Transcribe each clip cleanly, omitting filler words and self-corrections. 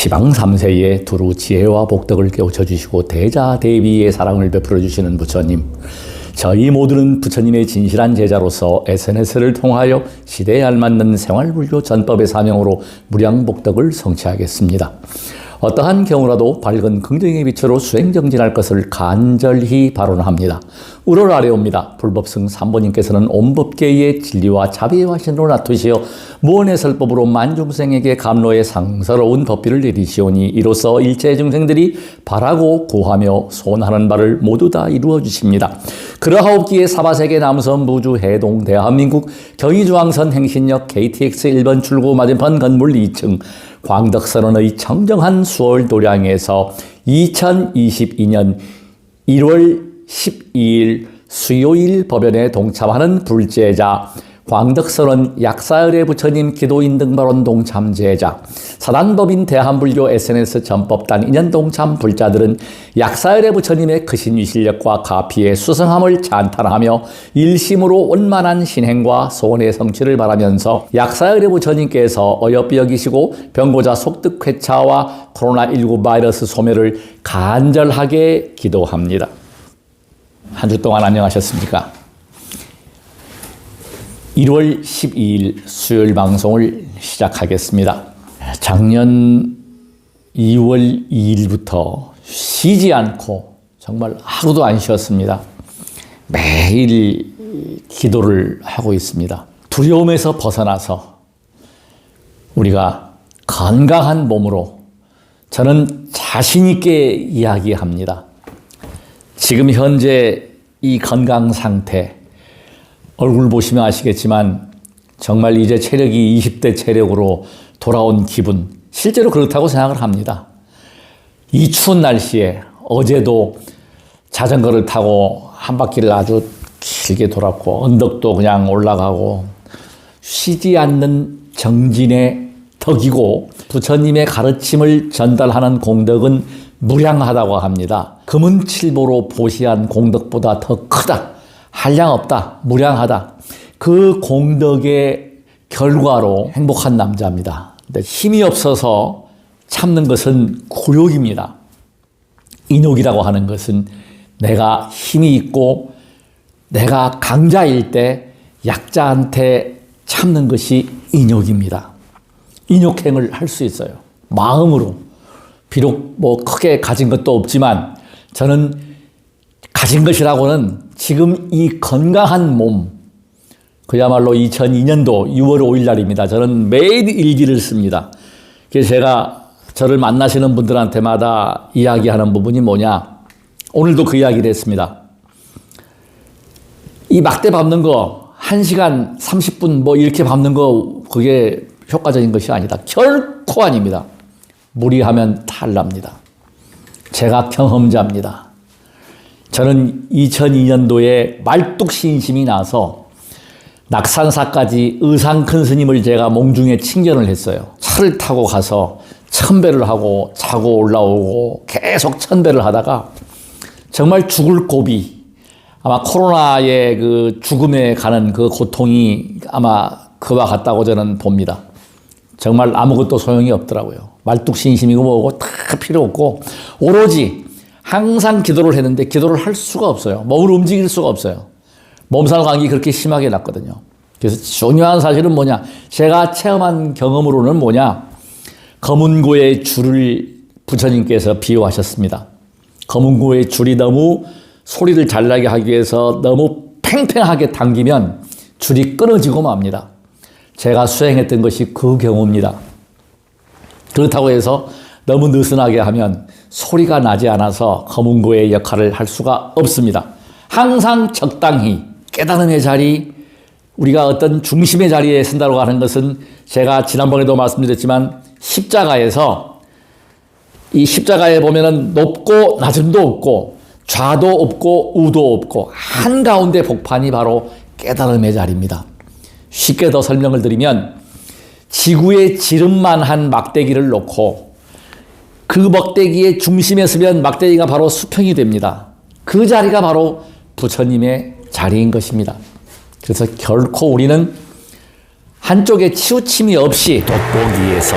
시방 3세에 두루 지혜와 복덕을 깨우쳐 주시고 대자대비의 사랑을 베풀어 주시는 부처님, 저희 모두는 부처님의 진실한 제자로서 SNS를 통하여 시대에 알맞는 생활불교 전법의 사명으로 무량복덕을 성취하겠습니다. 어떠한 경우라도 밝은 긍정의 빛으로 수행정진할 것을 간절히 발언합니다. 우를 아래옵니다. 불법승 삼보님께서는 온법계의 진리와 자비와 신으로 나투시어 무언의 설법으로 만중생에게 감로의 상서로운 법비를 내리시오니 이로써 일체 중생들이 바라고 구하며 소원하는 바를 모두 다 이루어 주십니다. 그러하옵기에 사바세계 남섬 무주 해동 대한민국 경의중앙선 행신역 KTX 1번 출구 맞은편 건물 2층 광덕선언의 청정한 수월 도량에서 2022년 1월 12일 수요일 법연에 동참하는 불제자, 광덕선언 약사을의 부처님 기도인 등발원 동참제자, 사단법인 대한불교 SNS 전법단 인연 동참 불자들은 약사을의 부처님의 크신 위실력과 가피의 수성함을 찬탄하며 일심으로 원만한 신행과 소원의 성취를 바라면서 약사을의 부처님께서 어여삐 여기시고 병고자 속득 회차와 코로나19 바이러스 소멸을 간절하게 기도합니다. 한 주 동안 안녕하셨습니까? 1월 12일 수요일 방송을 시작하겠습니다. 작년 2월 2일부터 쉬지 않고 정말 하루도 안 쉬었습니다. 매일 기도를 하고 있습니다. 두려움에서 벗어나서 우리가 건강한 몸으로 저는 자신 있게 이야기합니다. 지금 현재 이 건강 상태, 얼굴 보시면 아시겠지만 정말 이제 체력이 20대 체력으로 돌아온 기분, 실제로 그렇다고 생각을 합니다. 이 추운 날씨에 어제도 자전거를 타고 한 바퀴를 아주 길게 돌았고 언덕도 그냥 올라가고 쉬지 않는 정진의 덕이고 부처님의 가르침을 전달하는 공덕은 무량하다고 합니다. 금은칠보로 보시한 공덕보다 더 크다. 한량 없다. 무량하다. 그 공덕의 결과로 행복한 남자입니다. 근데 힘이 없어서 참는 것은 굴욕입니다. 인욕이라고 하는 것은 내가 힘이 있고 내가 강자일 때 약자한테 참는 것이 인욕입니다. 인욕행을 할 수 있어요. 마음으로. 비록 뭐 크게 가진 것도 없지만 저는 가진 것이라고는 지금 이 건강한 몸, 그야말로 2002년도 6월 5일 날입니다. 저는 매일 일기를 씁니다. 그래서 제가 저를 만나시는 분들한테마다 이야기하는 부분이 뭐냐. 오늘도 그 이야기를 했습니다. 이 막대 밟는 거 1시간 30분 뭐 이렇게 밟는 거 그게 효과적인 것이 아니다. 결코 아닙니다. 무리하면 탈납니다. 제가 경험자입니다. 저는 2002년도에 말뚝신심이 나서 낙산사까지 의상 큰 스님을 제가 몽중에 친견을 했어요. 차를 타고 가서 1000배를 하고 자고 올라오고 계속 1000배를 하다가 정말 죽을 고비, 아마 코로나의 그 죽음에 가는 그 고통이 아마 그와 같다고 저는 봅니다. 정말 아무것도 소용이 없더라고요. 말뚝신심이고 뭐고 다 필요 없고 오로지 항상 기도를 했는데 기도를 할 수가 없어요. 몸을 움직일 수가 없어요. 몸살 감기 그렇게 심하게 났거든요. 그래서 중요한 사실은 뭐냐. 제가 체험한 경험으로는 뭐냐. 검은고의 줄을 부처님께서 비유하셨습니다. 검은고의 줄이 너무 소리를 잘 나게 하기 위해서 너무 팽팽하게 당기면 줄이 끊어지고 맙니다. 제가 수행했던 것이 그 경우입니다. 그렇다고 해서 너무 느슨하게 하면 소리가 나지 않아서 검은고의 역할을 할 수가 없습니다. 항상 적당히 깨달음의 자리, 우리가 어떤 중심의 자리에 쓴다고 하는 것은 제가 지난번에도 말씀드렸지만 십자가에서 이 십자가에 보면은 높고 낮음도 없고 좌도 없고 우도 없고 한가운데 복판이 바로 깨달음의 자리입니다. 쉽게 더 설명을 드리면 지구에 지름만 한 막대기를 놓고 그 막대기의 중심에 서면 막대기가 바로 수평이 됩니다. 그 자리가 바로 부처님의 자리인 것입니다. 그래서 결코 우리는 한쪽에 치우침이 없이 돋보기에서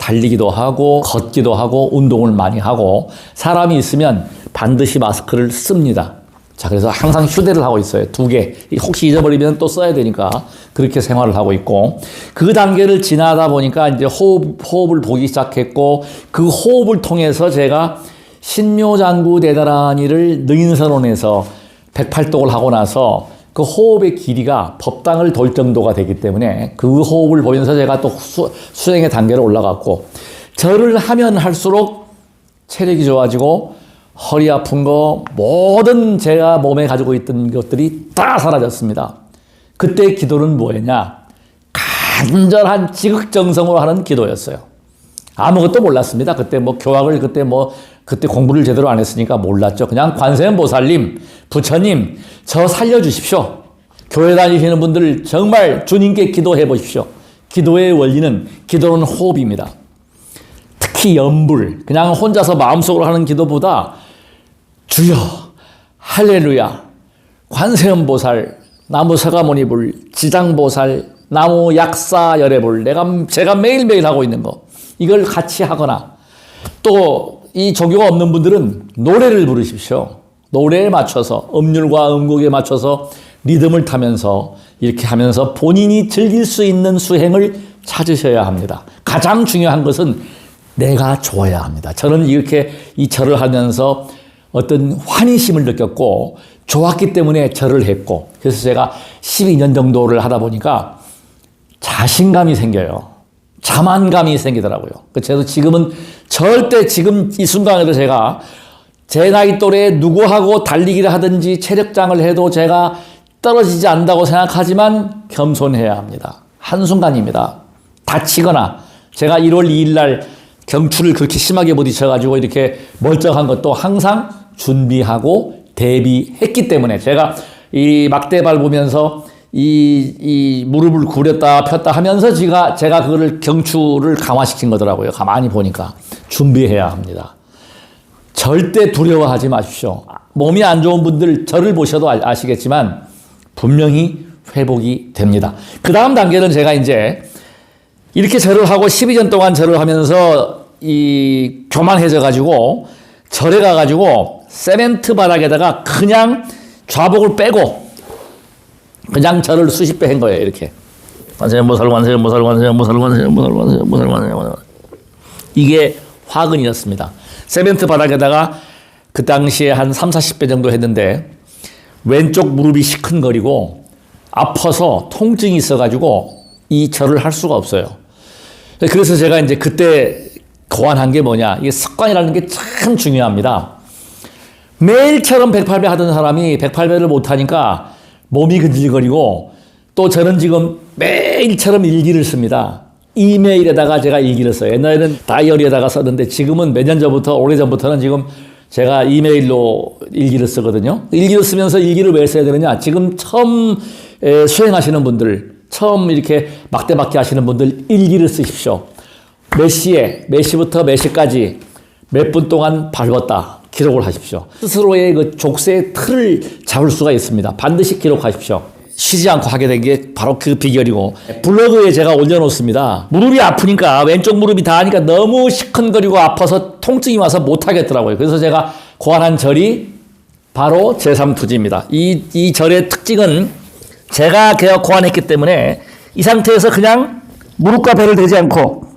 달리기도 하고 걷기도 하고 운동을 많이 하고 사람이 있으면 반드시 마스크를 씁니다. 자, 그래서 항상 휴대를 하고 있어요. 2개. 혹시 잊어버리면 또 써야 되니까 그렇게 생활을 하고 있고 그 단계를 지나다 보니까 이제 호흡을 보기 시작했고 그 호흡을 통해서 제가 신묘장구 대다라니를 능인선언에서 108독을 하고 나서 그 호흡의 길이가 법당을 돌 정도가 되기 때문에 그 호흡을 보면서 제가 또 수행의 단계로 올라갔고 절을 하면 할수록 체력이 좋아지고 허리 아픈 거 모든 제가 몸에 가지고 있던 것들이 다 사라졌습니다. 그때 기도는 뭐였냐? 간절한 지극정성으로 하는 기도였어요. 아무것도 몰랐습니다. 그때 뭐 교학을 그때 공부를 제대로 안 했으니까 몰랐죠. 그냥 관세음보살님, 부처님, 저 살려주십시오. 교회 다니시는 분들 정말 주님께 기도해 보십시오. 기도의 원리는, 기도는 호흡입니다. 특히 염불, 그냥 혼자서 마음속으로 하는 기도보다 주여, 할렐루야, 관세음보살, 나무 서가모니불, 지장보살, 나무 약사열애불, 제가 매일매일 하고 있는 거, 이걸 같이 하거나, 또 이 조교가 없는 분들은 노래를 부르십시오. 노래에 맞춰서, 음률과 음곡에 맞춰서 리듬을 타면서 이렇게 하면서 본인이 즐길 수 있는 수행을 찾으셔야 합니다. 가장 중요한 것은 내가 좋아야 합니다. 저는 이렇게 이 절을 하면서 어떤 환희심을 느꼈고 좋았기 때문에 절을 했고 그래서 제가 12년 정도를 하다 보니까 자신감이 생겨요. 자만감이 생기더라고요. 그래서 지금은 절대 지금 이 순간에도 제가 제 나이 또래 누구하고 달리기를 하든지 체력장을 해도 제가 떨어지지 않는다고 생각하지만 겸손해야 합니다. 한순간입니다. 다치거나 제가 1월 2일 날 경추를 그렇게 심하게 부딪혀가지고 이렇게 멀쩡한 것도 항상 준비하고 대비했기 때문에 제가 이 막대 밟으면서 이 무릎을 구렸다 폈다 하면서 제가 그거를 경추를 강화시킨 거더라고요. 가만히 보니까 준비해야 합니다. 절대 두려워하지 마십시오. 몸이 안 좋은 분들 저를 보셔도 아시겠지만 분명히 회복이 됩니다. 그 다음 단계는 제가 이제 이렇게 절을 하고 12년 동안 절을 하면서 교만해져 가지고 절에 가 가지고 세멘트 바닥에다가 그냥 좌복을 빼고 그냥 절을 수십 배 한 거예요. 이렇게 관세음보살 관세음보살 관세음보살 관세음보살 관세음보살 관세음보살 이게 화근이었습니다. 세멘트 바닥에다가 그 당시에 한 3, 40배 정도 했는데 왼쪽 무릎이 시큰거리고 아파서 통증이 있어가지고 이 절을 할 수가 없어요. 그래서 제가 이제 그때 고안한 게 뭐냐. 이게 습관이라는 게 참 중요합니다. 매일처럼 108배 하던 사람이 108배를 못하니까 몸이 근질거리고 또 저는 지금 매일처럼 일기를 씁니다. 이메일에다가 제가 일기를 써요. 옛날에는 다이어리에다가 썼는데 지금은 몇 년 전부터 오래전부터는 지금 제가 이메일로 일기를 쓰거든요. 일기를 쓰면서 일기를 왜 써야 되느냐. 지금 처음 수행하시는 분들, 처음 이렇게 막대막기 하시는 분들 일기를 쓰십시오. 몇 시부터 몇 시까지 몇 분 동안 밟았다. 기록을 하십시오. 스스로의 그 족쇄의 틀을 잡을 수가 있습니다. 반드시 기록하십시오. 쉬지 않고 하게 된 게 바로 그 비결이고 블로그에 제가 올려놓습니다. 무릎이 아프니까 왼쪽 무릎이 다 하니까 너무 시큰거리고 아파서 통증이 와서 못하겠더라고요. 그래서 제가 고안한 절이 바로 제3투지입니다. 이 절의 특징은 제가 고안했기 때문에 이 상태에서 그냥 무릎과 배를 대지 않고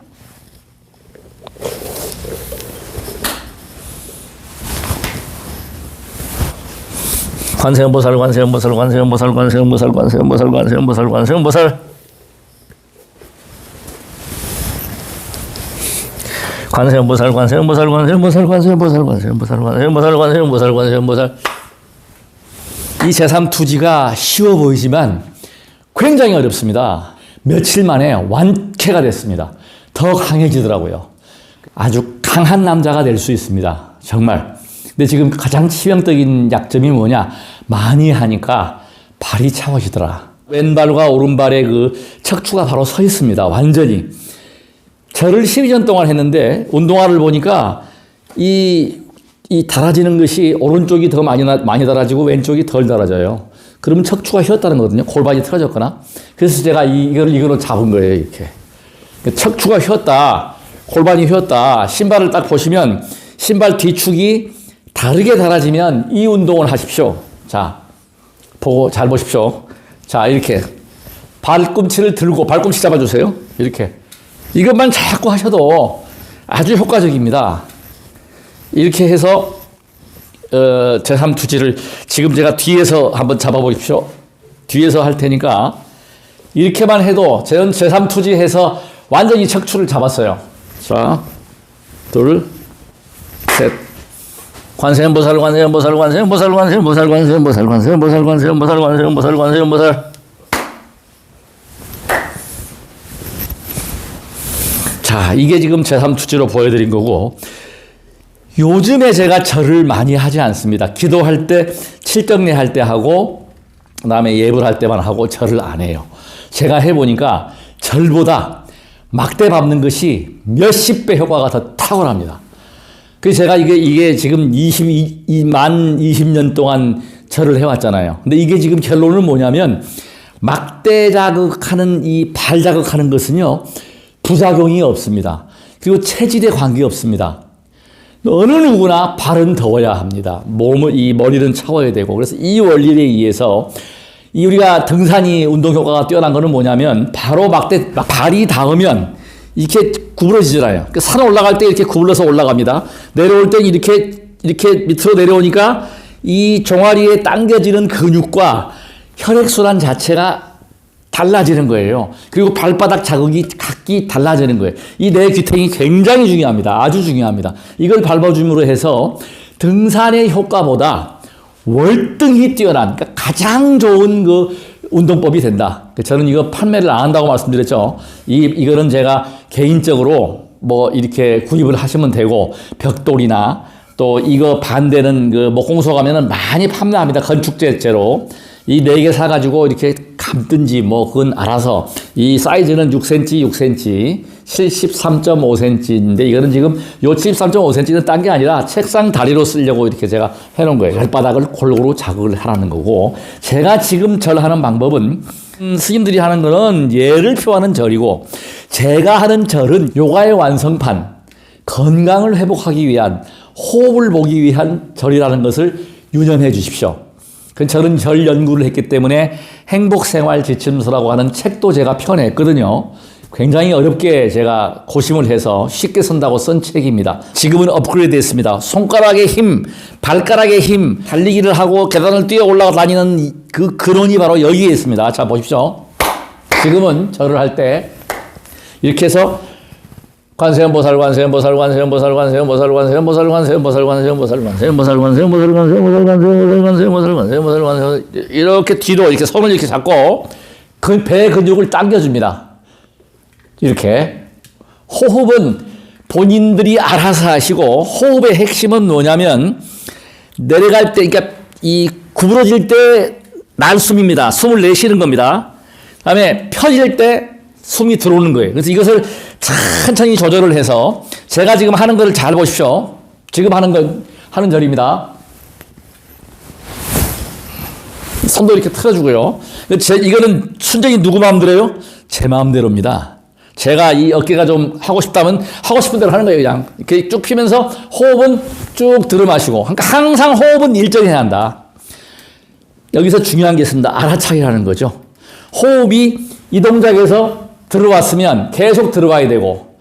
관세음보살 관세음보살 관세음보살 관세음보살 관세음보살 관세음보살 관세음보살 관세음보살 관세음보살 관세음보살 관세음보살 관세음보살 관세음보살 관세음보살 관세음보살 이 제3투지가 쉬워 보이지만 굉장히 어렵습니다. 며칠 만에 완쾌가 됐습니다. 더 강해지더라고요. 아주 강한 남자가 될 수 있습니다. 정말. 근데 지금 가장 치명적인 약점이 뭐냐? 많이 하니까 발이 차워지더라. 왼발과 오른발의 그 척추가 바로 서 있습니다. 완전히. 절을 12년 동안 했는데 운동화를 보니까 이 달아지는 것이 오른쪽이 더 많이 달아지고 왼쪽이 덜 달아져요. 그러면 척추가 휘었다는 거거든요. 골반이 틀어졌거나. 그래서 제가 이거로 잡은 거예요. 이렇게. 척추가 휘었다. 골반이 휘었다. 신발을 딱 보시면 신발 뒤축이 다르게 달아지면 이 운동을 하십시오. 자, 보고 잘 보십시오. 자, 이렇게 발꿈치를 들고 발꿈치 잡아주세요. 이렇게 이것만 자꾸 하셔도 아주 효과적입니다. 이렇게 해서 제3투지를 지금 제가 뒤에서 한번 잡아보십시오. 뒤에서 할 테니까 이렇게만 해도 제3투지 해서 완전히 척추를 잡았어요. 자, 둘, 셋. 관세음보살, 관세음보살, 관세음보살, 관세음보살, 관세음보살, 관세음보살, 관세음보살, 관세음보살, 관세음보살. 자, 이게 지금 제3투지로 보여드린 거고, 요즘에 제가 절을 많이 하지 않습니다. 기도할 때, 칠정리 할 때 하고, 그 다음에 예불 할 때만 하고 절을 안 해요. 제가 해보니까 절보다 막대 밟는 것이 몇십 배 효과가 더 탁월합니다. 그래서 제가 이게 지금 20년 동안 절을 해왔잖아요. 근데 이게 지금 결론은 뭐냐면, 막대 자극하는 이 발 자극하는 것은요, 부작용이 없습니다. 그리고 체질에 관계 없습니다. 어느 누구나 발은 더워야 합니다. 이 머리는 차워야 되고. 그래서 이 원리에 의해서 우리가 등산이 운동 효과가 뛰어난 거는 뭐냐면 바로 발이 닿으면 이렇게 구부러지잖아요. 산 올라갈 때 이렇게 구불러서 올라갑니다. 내려올 땐 이렇게 밑으로 내려오니까 이 종아리에 당겨지는 근육과 혈액순환 자체가 달라지는 거예요. 그리고 발바닥 자극이 각기 달라지는 거예요. 이 뇌귀탱이 굉장히 중요합니다. 아주 중요합니다. 이걸 밟아줌으로 해서 등산의 효과보다 월등히 뛰어난, 그러니까 가장 좋은 그 운동법이 된다. 저는 이거 판매를 안 한다고 말씀드렸죠. 이거는 제가 개인적으로 뭐 이렇게 구입을 하시면 되고, 벽돌이나 또 이거 반대는 그 목공소 가면은 많이 판매합니다. 건축재재로. 이 4개 사가지고 이렇게 감든지 뭐 그건 알아서. 이 사이즈는 6cm, 6cm, 73.5cm인데 이거는 지금 요 73.5cm는 딴 게 아니라 책상 다리로 쓰려고 이렇게 제가 해놓은 거예요. 발바닥을 골고루 자극을 하라는 거고, 제가 지금 절하는 방법은 스님들이 하는 거는 예를 표하는 절이고, 제가 하는 절은 요가의 완성판, 건강을 회복하기 위한, 호흡을 보기 위한 절이라는 것을 유념해 주십시오. 저는 절 연구를 했기 때문에 행복생활 지침서라고 하는 책도 제가 펴냈거든요. 굉장히 어렵게 제가 고심을 해서 쉽게 쓴다고 쓴 책입니다. 지금은 업그레이드 했습니다. 손가락의 힘, 발가락의 힘, 달리기를 하고 계단을 뛰어 올라가 다니는 그 근원이 바로 여기에 있습니다. 자, 보십시오. 지금은 절을 할 때 이렇게 해서 관세음보살, 관세음보살, 관세음보살, 관세음보살, 관세음보살, 관세음보살, 관세음보살, 관세음보살, 관세음보살, 관세음보살, 관세음보살, 관세음보살, 관세음보살, 이렇게 뒤로 이렇게 손을 이렇게 잡고 그 배 근육을 당겨줍니다. 이렇게. 호흡은 본인들이 알아서 하시고, 호흡의 핵심은 뭐냐면 내려갈 때, 그러니까 이 구부러질 때 날숨입니다. 숨을 내쉬는 겁니다. 그다음에 펴질 때 숨이 들어오는 거예요. 그래서 이것을 천천히 조절을 해서, 제가 지금 하는 거를 잘 보십시오. 지금 하는 절입니다. 손도 이렇게 틀어주고요. 이거는 순전히 누구 마음대로요? 제 마음대로입니다. 제가 이 어깨가 좀 하고 싶다면 하고 싶은 대로 하는 거예요. 그냥 이렇게 쭉 피면서 호흡은 쭉 들어마시고. 그러니까 항상 호흡은 일정히 해야 한다. 여기서 중요한 게 있습니다. 알아차기라는 거죠. 호흡이 이 동작에서 들어왔으면 계속 들어와야 되고,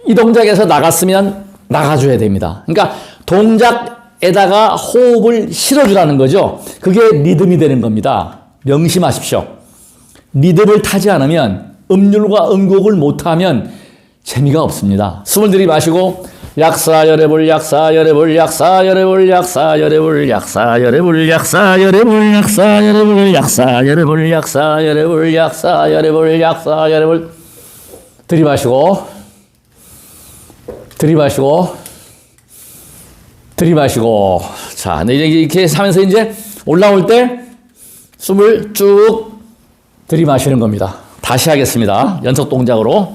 이 동작에서 나갔으면 나가줘야 됩니다. 그러니까 동작에다가 호흡을 실어주라는 거죠. 그게 리듬이 되는 겁니다. 명심하십시오. 리듬을 타지 않으면, 음률과 음곡을 못하면 재미가 없습니다. 숨을 들이마시고 약사열애불 약사열애불 약사열애불 약사열애불 약사열애불 약사열애불 약사열애불 약사열애불 약사열애불 약사열애불 약사열애불 들이마시고 들이마시고 들이마시고. 자, 이제 이렇게 하면서 이제 올라올 때 숨을 쭉 들이마시는 겁니다. 다시 하겠습니다. 연속 동작으로.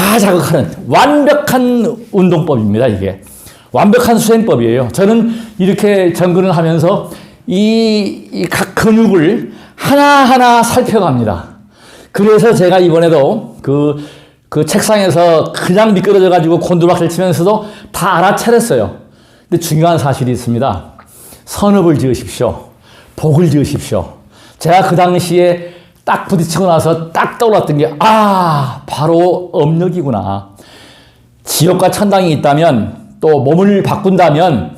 다 자극하는 완벽한 운동법입니다. 이게 완벽한 수행법이에요. 저는 이렇게 접근을 하면서 이 각 근육을 하나하나 살펴갑니다. 그래서 제가 이번에도 그 책상에서 그냥 미끄러져가지고 곤두박질 치면서도 다 알아차렸어요. 근데 중요한 사실이 있습니다. 선업을 지으십시오. 복을 지으십시오. 제가 그 당시에 딱 부딪히고 나서 딱 떠올랐던 게, 바로 업력이구나. 지옥과 천당이 있다면, 또 몸을 바꾼다면,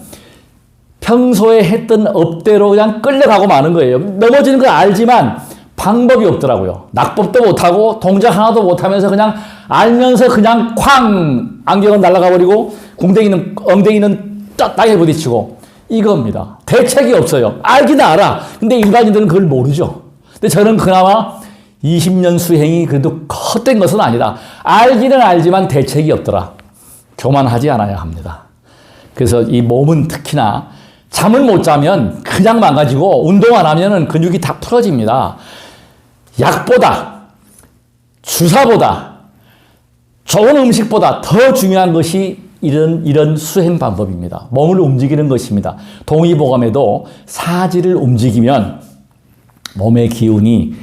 평소에 했던 업대로 그냥 끌려가고 마는 거예요. 넘어지는 걸 알지만 방법이 없더라고요. 낙법도 못하고 동작 하나도 못하면서 그냥 알면서 그냥 쾅! 안경은 날아가 버리고 엉덩이는 땅에 부딪히고 이겁니다. 대책이 없어요. 알기는 알아. 근데 일반인들은 그걸 모르죠. 근데 저는 그나마 20년 수행이 그래도 헛된 것은 아니다. 알기는 알지만 대책이 없더라. 교만하지 않아야 합니다. 그래서 이 몸은 특히나 잠을 못 자면 그냥 망가지고 운동 안 하면 근육이 다 풀어집니다. 약보다, 주사보다, 좋은 음식보다 더 중요한 것이 이런 수행 방법입니다. 몸을 움직이는 것입니다. 동의보감에도 사지를 움직이면 몸의 기운이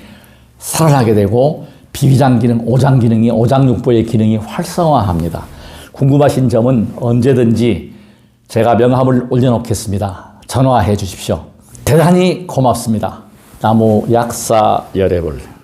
살아나게 되고 비위장 기능, 오장 기능이, 오장육부의 기능이 활성화합니다. 궁금하신 점은 언제든지 제가 명함을 올려놓겠습니다. 전화해 주십시오. 대단히 고맙습니다. 나무 약사 열애불.